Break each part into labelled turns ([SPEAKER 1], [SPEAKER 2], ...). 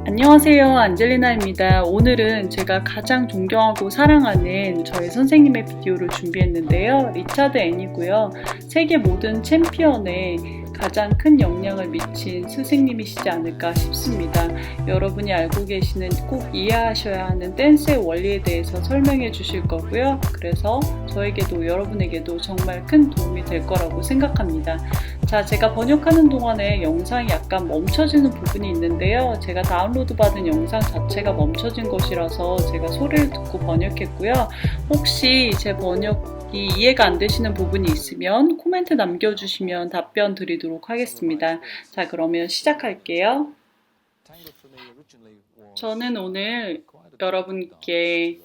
[SPEAKER 1] 안녕하세요, 안젤리나입니다. 오늘은 제가 가장 존경하고 사랑하는 저의 선생님의 비디오를 준비했는데요. 리차드 앤이고요. 세계 모든 챔피언에 가장 큰 영향을 미친 스승님이시지 않을까 싶습니다. 여러분이 알고 계시는 꼭 이해하셔야 하는 댄스의 원리에 대해서 설명해 주실 거고요. 그래서 저에게도 여러분에게도 정말 큰 도움이 될 거라고 생각합니다. 자, 제가 번역하는 동안에 영상이 약간 멈춰지는 부분이 있는데요. 제가 다운로드 받은 영상 자체가 멈춰진 것이라서 제가 소리를 듣고 번역했고요. 혹시 제 번역이 이해가 안 되시는 부분이 있으면 코멘트 남겨주시면 답변 드리도록 하겠습니다. 자, 그러면 시작할게요. 저는 오늘 여러분께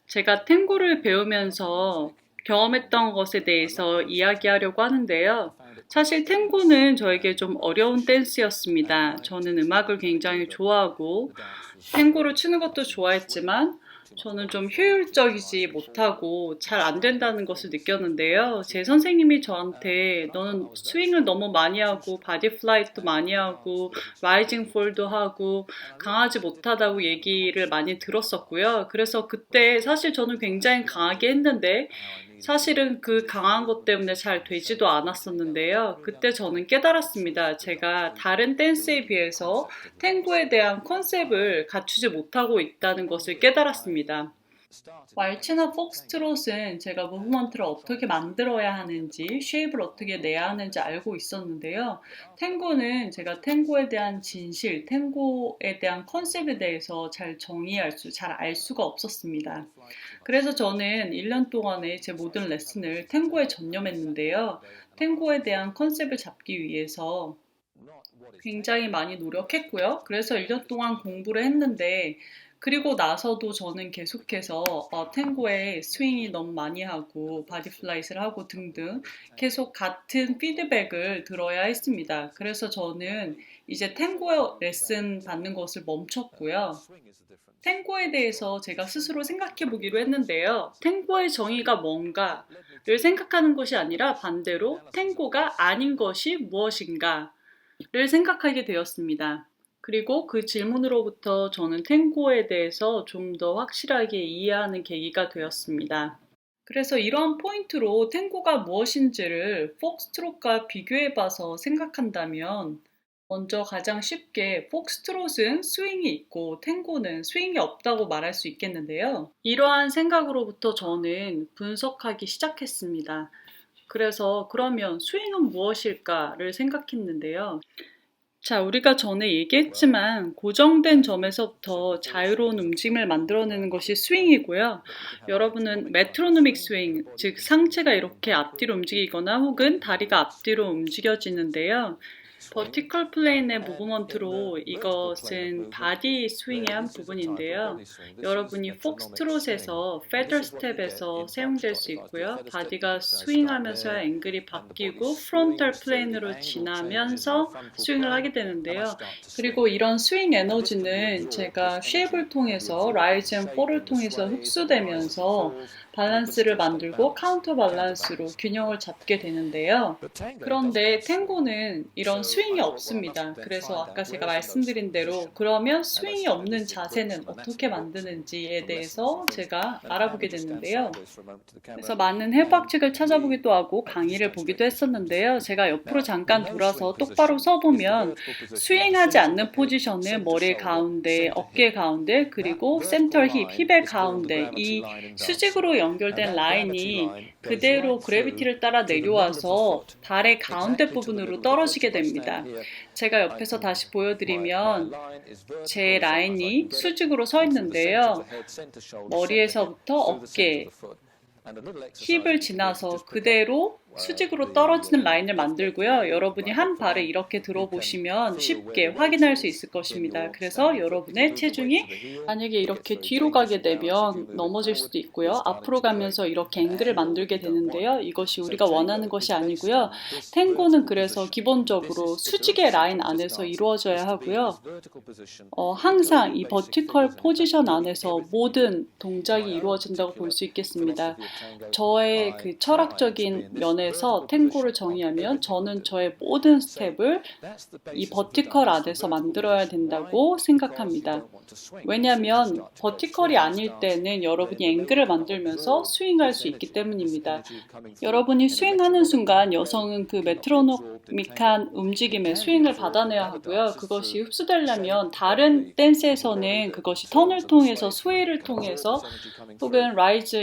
[SPEAKER 1] 제가 탱고를 배우면서 경험했던 것에 대해서 이야기하려고 하는데요. 사실 탱고는 저에게 좀 어려운 댄스였습니다. 저는 음악을 굉장히 좋아하고 탱고를 추는 것도 좋아했지만 저는 좀 효율적이지 못하고 잘 안 된다는 것을 느꼈는데요. 제 선생님이 저한테 너는 스윙을 너무 많이 하고 바디 플라이트도 많이 하고 라이징 폴도 하고 강하지 못하다고 얘기를 많이 들었었고요. 그래서 그때 사실 저는 굉장히 강하게 했는데 사실은 그 강한 것 때문에 잘 되지도 않았었는데요. 그때 저는 깨달았습니다. 제가 다른 댄스에 비해서 탱고에 대한 컨셉을 갖추지 못하고 있다는 것을 깨달았습니다. 왈츠나 폭스트롯은 제가 무브먼트를 어떻게 만들어야 하는지, 쉐입을 어떻게 내야 하는지 알고 있었는데요. 탱고는 제가 탱고에 대한 진실, 탱고에 대한 컨셉에 대해서 잘 잘 알 수가 없었습니다. 그래서 저는 1년 동안에 제 모든 레슨을 탱고에 전념했는데요. 탱고에 대한 컨셉을 잡기 위해서 굉장히 많이 노력했고요. 그래서 1년 동안 공부를 했는데 그리고 나서도 저는 계속해서 탱고에 스윙이 너무 많이 하고 바디 플라이트를 하고 등등 계속 같은 피드백을 들어야 했습니다. 그래서 저는 이제 탱고 레슨 받는 것을 멈췄고요. 탱고에 대해서 제가 스스로 생각해 보기로 했는데요. 탱고의 정의가 뭔가를 생각하는 것이 아니라 반대로 탱고가 아닌 것이 무엇인가를 생각하게 되었습니다. 그리고 그 질문으로부터 저는 탱고에 대해서 좀 더 확실하게 이해하는 계기가 되었습니다. 그래서 이러한 포인트로 탱고가 무엇인지를 폭스트롯과 비교해봐서 생각한다면 먼저 가장 쉽게 폭스트롯은 스윙이 있고 탱고는 스윙이 없다고 말할 수 있겠는데요. 이러한 생각으로부터 저는 분석하기 시작했습니다. 그래서 그러면 스윙은 무엇일까를 생각했는데요. 자, 우리가 전에 얘기했지만 고정된 점에서부터 자유로운 움직임을 만들어내는 것이 스윙이고요. 여러분은 메트로노믹 스윙, 즉 상체가 이렇게 앞뒤로 움직이거나 혹은 다리가 앞뒤로 움직여지는데요. 버티컬 플레인의 무브먼트로 이것은 바디 스윙의 한 부분인데요. 여러분이 폭스트롯에서 페더 스텝에서 사용될 수 있고요. 바디가 스윙하면서 앵글이 바뀌고 프론탈 플레인으로 지나면서 스윙을 하게 되는데요. 그리고 이런 스윙 에너지는 제가 쉐입을 통해서 라이즈 앤 폴을 통해서 흡수되면서 밸런스를 만들고 카운터 밸런스로 균형을 잡게 되는데요. 그런데 탱고는 이런 스윙이 없습니다. 그래서 아까 제가 말씀드린 대로 그러면 스윙이 없는 자세는 어떻게 만드는지에 대해서 제가 알아보게 됐는데요. 그래서 많은 해부학책을 찾아보기도 하고 강의를 보기도 했었는데요. 제가 옆으로 잠깐 돌아서 똑바로 서보면 스윙하지 않는 포지션은 머리 가운데, 어깨 가운데, 그리고 센터 힙의 가운데 이 수직으로 연결된 라인이 그대로 그래비티를 따라 내려와서 발의 가운데 부분으로 떨어지게 됩니다. 제가 옆에서 다시 보여드리면 제 라인이 수직으로 서 있는데요. 머리에서부터 어깨, 힙을 지나서 그대로 수직으로 떨어지는 라인을 만들고요. 여러분이 한 발을 이렇게 들어보시면 쉽게 확인할 수 있을 것입니다. 그래서 여러분의 체중이 만약에 이렇게 뒤로 가게 되면 넘어질 수도 있고요. 앞으로 가면서 이렇게 앵글을 만들게 되는데요. 이것이 우리가 원하는 것이 아니고요. 탱고는 그래서 기본적으로 수직의 라인 안에서 이루어져야 하고요. 항상 이 버티컬 포지션 안에서 모든 동작이 이루어진다고 볼 수 있겠습니다. 저의 그 철학적인 면에 안에서 탱고를 정의하면 저는 저의 모든 스텝을 이 버티컬 안에서 만들어야 된다고 생각합니다. 왜냐하면 버티컬이 아닐 때는 여러분이 앵글을 만들면서 스윙할 수 있기 때문입니다. 여러분이 스윙하는 순간 여성은 그 메트로놈ik한 움직임의 스윙을 받아내야 하고요. 그것이 흡수되려면 다른 댄스에서는 그것이 턴을 통해서 스웨이를 통해서 혹은 라이즈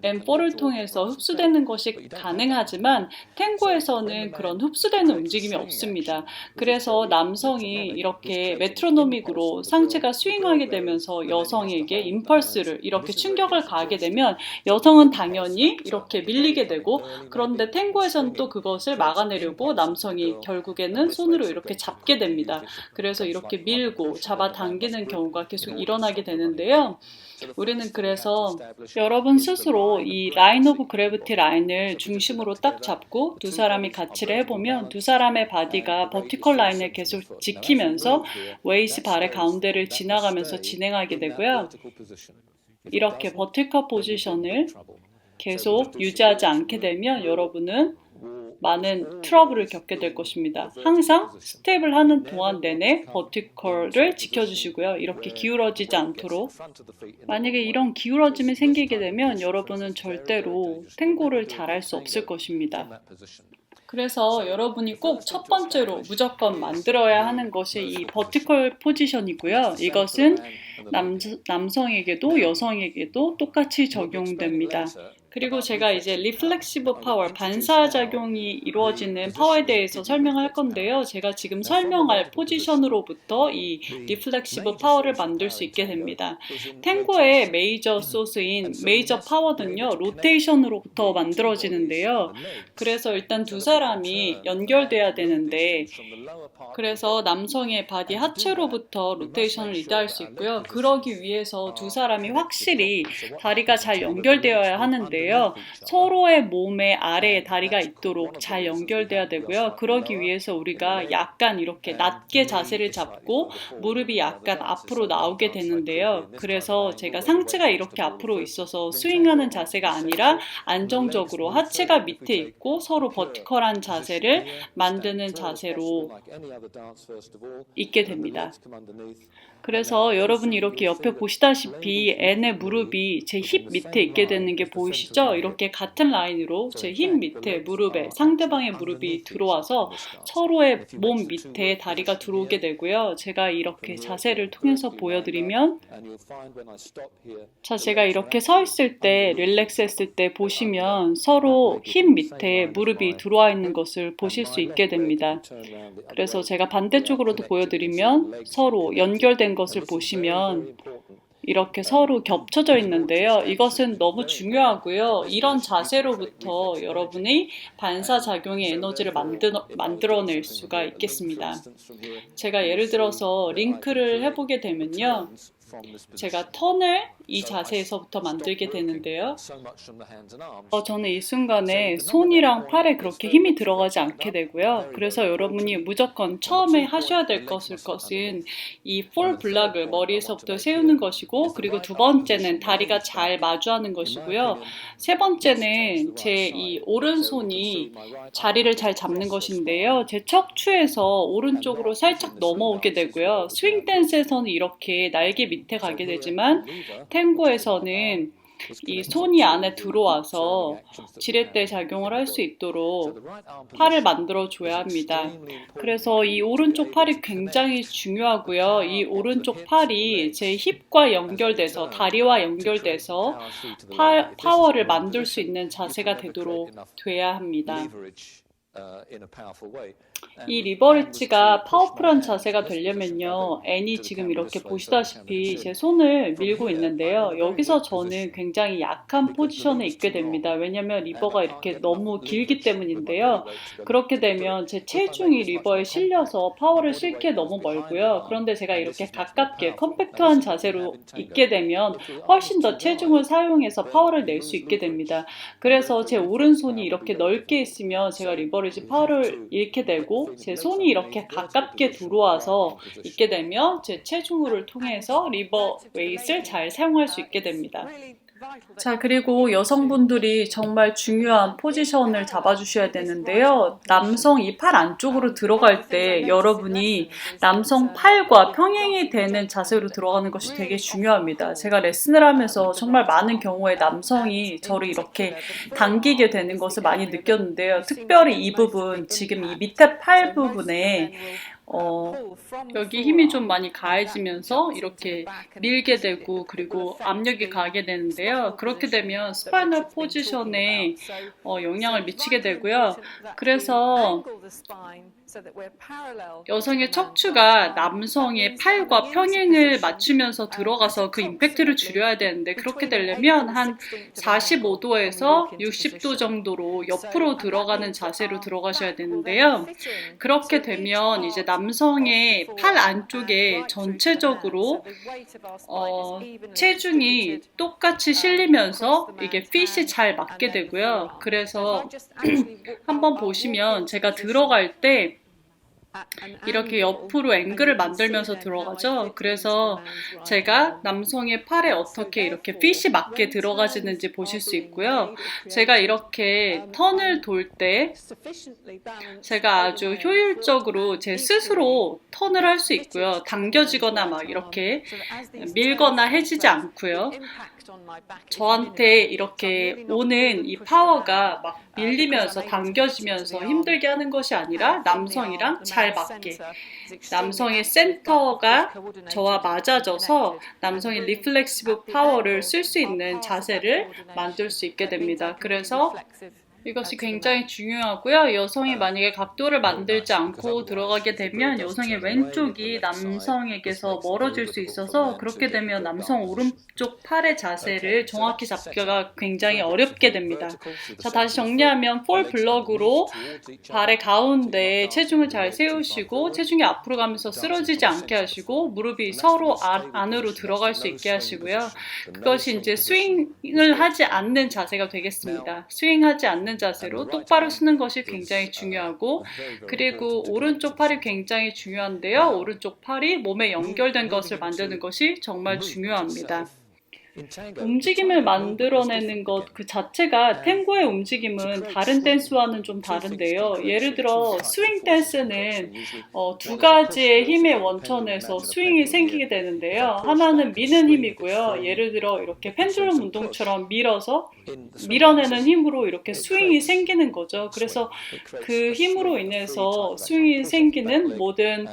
[SPEAKER 1] 앤 폴을 통해서 흡수되는 것이 가능하지만 탱고에서는 그런 흡수되는 움직임이 없습니다. 그래서 남성이 이렇게 메트로노믹으로 상체가 스윙하게 되면서 여성에게 임펄스를 이렇게 충격을 가하게 되면 여성은 당연히 이렇게 밀리게 되고 그런데 탱고에서는 또 그것을 막아내려고 남성이 결국에는 손으로 이렇게 잡게 됩니다. 그래서 이렇게 밀고 잡아당기는 경우가 계속 일어나게 되는데요. 우리는 그래서 여러분 스스로 이 라인 오브 그래비티 라인을 중심으로 딱 잡고 두 사람이 같이를 해보면 두 사람의 바디가 버티컬 라인을 계속 지키면서 웨이스 발의 가운데를 지나가면서 진행하게 되고요. 이렇게 버티컬 포지션을 계속 유지하지 않게 되면 여러분은 많은 트러블을 겪게 될 것입니다. 항상 스텝을 하는 동안 내내 버티컬을 지켜주시고요. 이렇게 기울어지지 않도록. 만약에 이런 기울어짐이 생기게 되면 여러분은 절대로 탱고를 잘할 수 없을 것입니다. 그래서 여러분이 꼭 첫 번째로 무조건 만들어야 하는 것이 이 버티컬 포지션이고요. 이것은 남성에게도 여성에게도 똑같이 적용됩니다. 그리고 제가 이제 리플렉시브 파워, 반사작용이 이루어지는 파워에 대해서 설명할 건데요. 제가 지금 설명할 포지션으로부터 이 리플렉시브 파워를 만들 수 있게 됩니다. 탱고의 메이저 소스인 메이저 파워는요, 로테이션으로부터 만들어지는데요. 그래서 일단 두 사람이 연결돼야 되는데, 그래서 남성의 바디 하체로부터 로테이션을 리드할 수 있고요. 그러기 위해서 두 사람이 확실히 다리가 잘 연결되어야 하는데요. 서로의 몸의 아래에 다리가 있도록 잘 연결돼야 되고요. 그러기 위해서 우리가 약간 이렇게 낮게 자세를 잡고 무릎이 약간 앞으로 나오게 되는데요. 그래서 제가 상체가 이렇게 앞으로 있어서 스윙하는 자세가 아니라 안정적으로 하체가 밑에 있고 서로 버티컬한 자세를 만드는 자세로 있게 됩니다. 그래서 여러분이 이렇게 옆에 보시다시피 N의 무릎이 제 힙 밑에 있게 되는 게 보이시죠? 이렇게 같은 라인으로 제 힙 밑에 무릎에 상대방의 무릎이 들어와서 서로의 몸 밑에 다리가 들어오게 되고요. 제가 이렇게 자세를 통해서 보여드리면 자, 제가 이렇게 서 있을 때 릴렉스 했을 때 보시면 서로 힙 밑에 무릎이 들어와 있는 것을 보실 수 있게 됩니다. 그래서 제가 반대쪽으로도 보여드리면 서로 연결된 것을 보시면 이렇게 서로 겹쳐져 있는데요. 이것은 너무 중요하고요. 이런 자세로부터 여러분이 반사작용의 에너지를 만들어낼 수가 있겠습니다. 제가 예를 들어서 링크를 해보게 되면요. 제가 턴을 이 자세에서부터 만들게 되는데요. 저는 이 순간에 손이랑 팔에 그렇게 힘이 들어가지 않게 되고요. 그래서 여러분이 무조건 처음에 하셔야 될 것은 이 폴 블락을 머리에서부터 세우는 것이고, 그리고 두 번째는 다리가 잘 마주하는 것이고요. 세 번째는 제 이 오른손이 자리를 잘 잡는 것인데요. 제 척추에서 오른쪽으로 살짝 넘어오게 되고요. 스윙 댄스에서는 이렇게 날개 밑에 가게 되지만 탱고에서는 이 손이 안에 들어와서 지렛대 작용을 할 수 있도록 팔을 만들어 줘야 합니다. 그래서 이 오른쪽 팔이 굉장히 중요하고요. 이 오른쪽 팔이 제 힙과 연결돼서 다리와 연결돼서 파워를 만들 수 있는 자세가 되도록 돼야 합니다. 이 리버리지가 파워풀한 자세가 되려면요. N이 지금 이렇게 보시다시피 제 손을 밀고 있는데요. 여기서 저는 굉장히 약한 포지션에 있게 됩니다. 왜냐하면 리버가 이렇게 너무 길기 때문인데요. 그렇게 되면 제 체중이 리버에 실려서 파워를 실기에 너무 멀고요. 그런데 제가 이렇게 가깝게 컴팩트한 자세로 있게 되면 훨씬 더 체중을 사용해서 파워를 낼 수 있게 됩니다. 그래서 제 오른손이 이렇게 넓게 있으면 제가 리버리지 파워를 잃게 되고, 제 손이 이렇게 가깝게 들어와서 있게 되면 제 체중을 통해서 리버 웨이트를 잘 사용할 수 있게 됩니다. 자, 그리고 여성분들이 정말 중요한 포지션을 잡아주셔야 되는데요. 남성 이 팔 안쪽으로 들어갈 때 여러분이 남성 팔과 평행이 되는 자세로 들어가는 것이 되게 중요합니다. 제가 레슨을 하면서 정말 많은 경우에 남성이 저를 이렇게 당기게 되는 것을 많이 느꼈는데요. 특별히 이 부분, 지금 이 밑에 팔 부분에 여기 힘이 좀 많이 가해지면서 이렇게 밀게 되고 그리고 압력이 가게 되는데요. 그렇게 되면 스파이널 포지션에 영향을 미치게 되고요. 그래서 여성의 척추가 남성의 팔과 평행을 맞추면서 들어가서 그 임팩트를 줄여야 되는데 그렇게 되려면 한 45도에서 60도 정도로 옆으로 들어가는 자세로 들어가셔야 되는데요. 그렇게 되면 이제 남성의 팔 안쪽에 전체적으로 체중이 똑같이 실리면서 이게 핏이 잘 맞게 되고요. 그래서 한번 보시면 제가 들어갈 때 이렇게 옆으로 앵글을 만들면서 들어가죠. 그래서 제가 남성의 팔에 어떻게 이렇게 핏이 맞게 들어가지는지 보실 수 있고요. 제가 이렇게 턴을 돌 때 제가 아주 효율적으로 제 스스로 턴을 할 수 있고요. 당겨지거나 막 이렇게 밀거나 해지지 않고요. 저한테 이렇게 오는 이 파워가 막 밀리면서 당겨지면서 힘들게 하는 것이 아니라 남성이랑 잘 맞게 남성의 센터가 저와 맞아져서 남성의 리플렉시브 파워를 쓸 수 있는 자세를 만들 수 있게 됩니다. 그래서 이것이 굉장히 중요하고요. 여성이 만약에 각도를 만들지 않고 들어가게 되면 여성의 왼쪽이 남성에게서 멀어질 수 있어서 그렇게 되면 남성 오른쪽 팔의 자세를 정확히 잡기가 굉장히 어렵게 됩니다. 자, 다시 정리하면 폴 블럭으로 발의 가운데에 체중을 잘 세우시고 체중이 앞으로 가면서 쓰러지지 않게 하시고 무릎이 서로 안으로 들어갈 수 있게 하시고요. 그것이 이제 스윙을 하지 않는 자세가 되겠습니다. 스윙하지 않는 자세로 똑바로 서는 것이 굉장히 중요하고 그리고 오른쪽 팔이 굉장히 중요한데요. 오른쪽 팔이 몸에 연결된 것을 만드는 것이 정말 중요합니다. 움직임을 만들어내는 것 그 자체가 탱고의 움직임은 다른 댄스와는 좀 다른데요. 예를 들어 스윙 댄스는 두 가지의 힘의 원천에서 스윙이 생기게 되는데요. 하나는 미는 힘이고요. 예를 들어 이렇게 펜듈럼 운동처럼 밀어내는 힘으로 이렇게 스윙이 생기는 거죠. 그래서 그 힘으로 인해서 스윙이 생기는 모든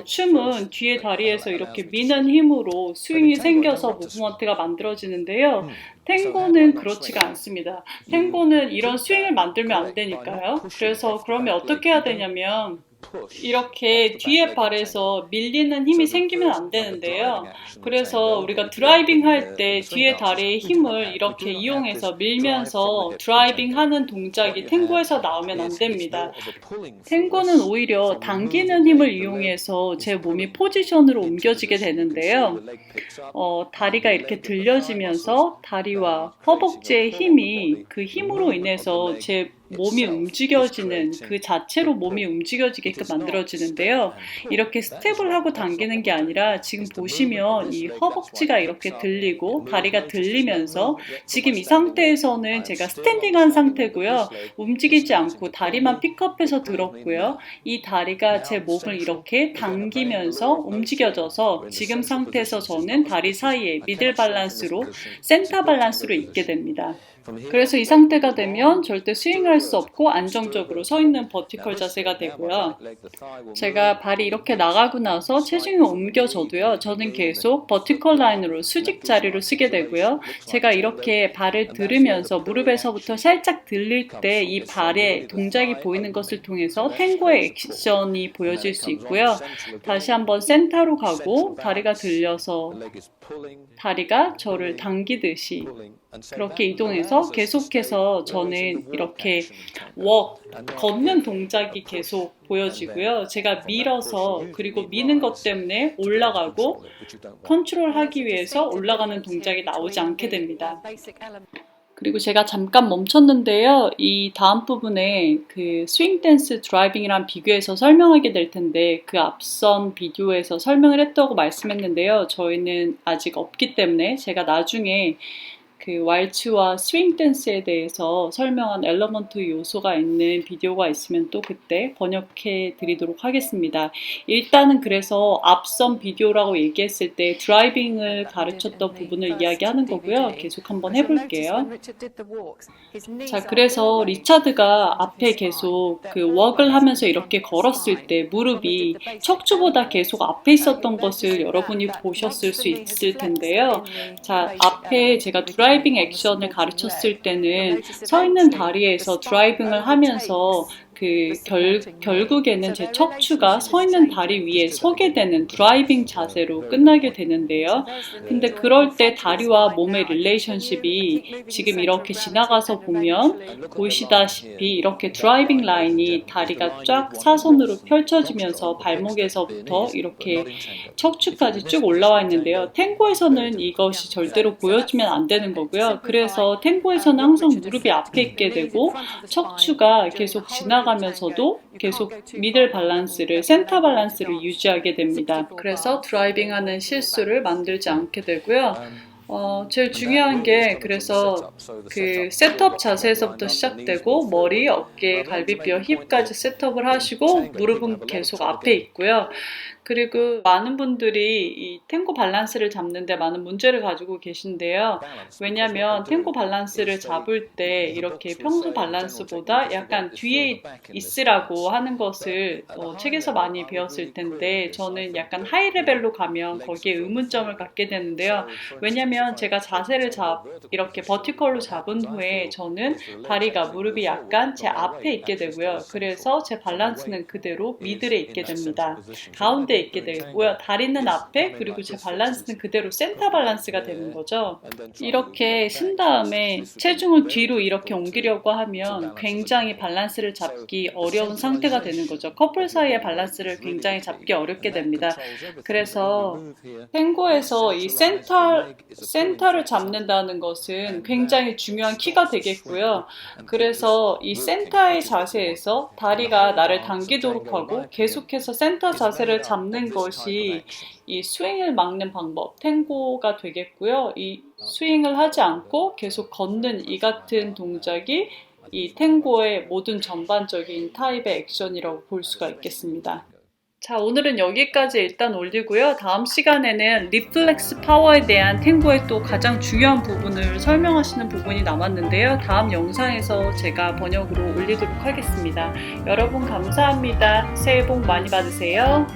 [SPEAKER 1] 춤은 뒤에 다리에서 이렇게 미는 힘으로 스윙이 생겨서 무브먼트가 만들어지는데요. 탱고는 그렇지가 않습니다. 탱고는 이런 스윙을 만들면 안 되니까요. 그래서 그러면 어떻게 해야 되냐면 이렇게 뒤에 발에서 밀리는 힘이 생기면 안 되는데요. 그래서 우리가 드라이빙 할 때 뒤에 다리의 힘을 이렇게 이용해서 밀면서 드라이빙 하는 동작이 탱고에서 나오면 안 됩니다. 탱고는 오히려 당기는 힘을 이용해서 제 몸이 포지션으로 옮겨지게 되는데요. 다리가 이렇게 들려지면서 다리와 허벅지의 힘이 그 힘으로 인해서 제 몸이 움직여지는 그 자체로 몸이 움직여지게끔 만들어지는데요. 이렇게 스텝을 하고 당기는 게 아니라 지금 보시면 이 허벅지가 이렇게 들리고 다리가 들리면서 지금 이 상태에서는 제가 스탠딩한 상태고요. 움직이지 않고 다리만 픽업해서 들었고요. 이 다리가 제 몸을 이렇게 당기면서 움직여져서 지금 상태에서 저는 다리 사이에 미들 밸런스로 센터 밸런스로 있게 됩니다. 그래서 이 상태가 되면 절대 스윙할 수 없고 안정적으로 서 있는 버티컬 자세가 되고요. 제가 발이 이렇게 나가고 나서 체중이 옮겨져도요. 저는 계속 버티컬 라인으로 수직 자리로 쓰게 되고요. 제가 이렇게 발을 들으면서 무릎에서부터 살짝 들릴 때 이 발의 동작이 보이는 것을 통해서 탱고의 액션이 보여질 수 있고요. 다시 한번 센터로 가고 다리가 들려서 다리가 저를 당기듯이 그렇게 이동해서 계속해서 저는 이렇게 걷는 동작이 계속 보여지고요. 제가 밀어서 그리고 미는 것 때문에 올라가고 컨트롤하기 위해서 올라가는 동작이 나오지 않게 됩니다. 그리고 제가 잠깐 멈췄는데요. 이 다음 부분에 그 스윙 댄스 드라이빙이랑 비교해서 설명하게 될 텐데 그 앞선 비디오에서 설명을 했다고 말씀했는데요. 저희는 아직 없기 때문에 제가 나중에 그 왈츠와 스윙 댄스에 대해서 설명한 엘러먼트 요소가 있는 비디오가 있으면 또 그때 번역해 드리도록 하겠습니다. 일단은 그래서 앞선 비디오라고 얘기했을 때 드라이빙을 가르쳤던 부분을 이야기하는 거고요. 계속 한번 해볼게요. 자, 그래서 리차드가 앞에 계속 그 웍을 하면서 이렇게 걸었을 때 무릎이 척추보다 계속 앞에 있었던 것을 여러분이 보셨을 수 있을 텐데요. 자, 앞에 제가 드라이빙 액션을 가르쳤을 때는 서 있는 다리에서 드라이빙을 하면서 결국에는 제 척추가 서 있는 다리 위에 서게 되는 드라이빙 자세로 끝나게 되는데요. 근데 그럴 때 다리와 몸의 릴레이션십이 지금 이렇게 지나가서 보면 보시다시피 이렇게 드라이빙 라인이 다리가 쫙 사선으로 펼쳐지면서 발목에서부터 이렇게 척추까지 쭉 올라와 있는데요. 탱고에서는 이것이 절대로 보여주면 안 되는 거고요. 그래서 탱고에서는 항상 무릎이 앞에 있게 되고 척추가 계속 지나가면서도 계속 미들 밸런스를, 센터 밸런스를 유지하게 됩니다. 그래서 드라이빙하는 실수를 만들지 않게 되고요. 제일 중요한 게 그래서 그 셋업 자세에서부터 시작되고 머리, 어깨, 갈비뼈, 힙까지 셋업을 하시고 무릎은 계속 앞에 있고요. 그리고 많은 분들이 이 탱고 밸런스를 잡는데 많은 문제를 가지고 계신데요. 왜냐하면 탱고 밸런스를 잡을 때 이렇게 평소 밸런스보다 약간 뒤에 있으라고 하는 것을 책에서 많이 배웠을 텐데 저는 약간 하이 레벨로 가면 거기에 의문점을 갖게 되는데요. 왜냐하면 제가 자세를 이렇게 버티컬로 잡은 후에 저는 다리가 무릎이 약간 제 앞에 있게 되고요. 그래서 제 밸런스는 그대로 미들에 있게 됩니다. 가운데 있게 되고요. 다리는 앞에 그리고 제 밸런스는 그대로 센터 밸런스가 되는 거죠. 이렇게 쓴 다음에 체중을 뒤로 이렇게 옮기려고 하면 굉장히 밸런스를 잡기 어려운 상태가 되는 거죠. 커플 사이의 밸런스를 굉장히 잡기 어렵게 됩니다. 그래서 탱고에서 이 센터를 잡는다는 것은 굉장히 중요한 키가 되겠고요. 그래서 이 센터의 자세에서 다리가 나를 당기도록 하고 계속해서 센터 자세를 잡는 것이 이 스윙을 막는 방법, 탱고가 되겠고요. 이 스윙을 하지 않고 계속 걷는 이 같은 동작이 이 탱고의 모든 전반적인 타입의 액션이라고 볼 수가 있겠습니다. 자, 오늘은 여기까지 일단 올리고요. 다음 시간에는 리플렉스 파워에 대한 탱고의 또 가장 중요한 부분을 설명하시는 부분이 남았는데요. 다음 영상에서 제가 번역으로 올리도록 하겠습니다. 여러분 감사합니다. 새해 복 많이 받으세요.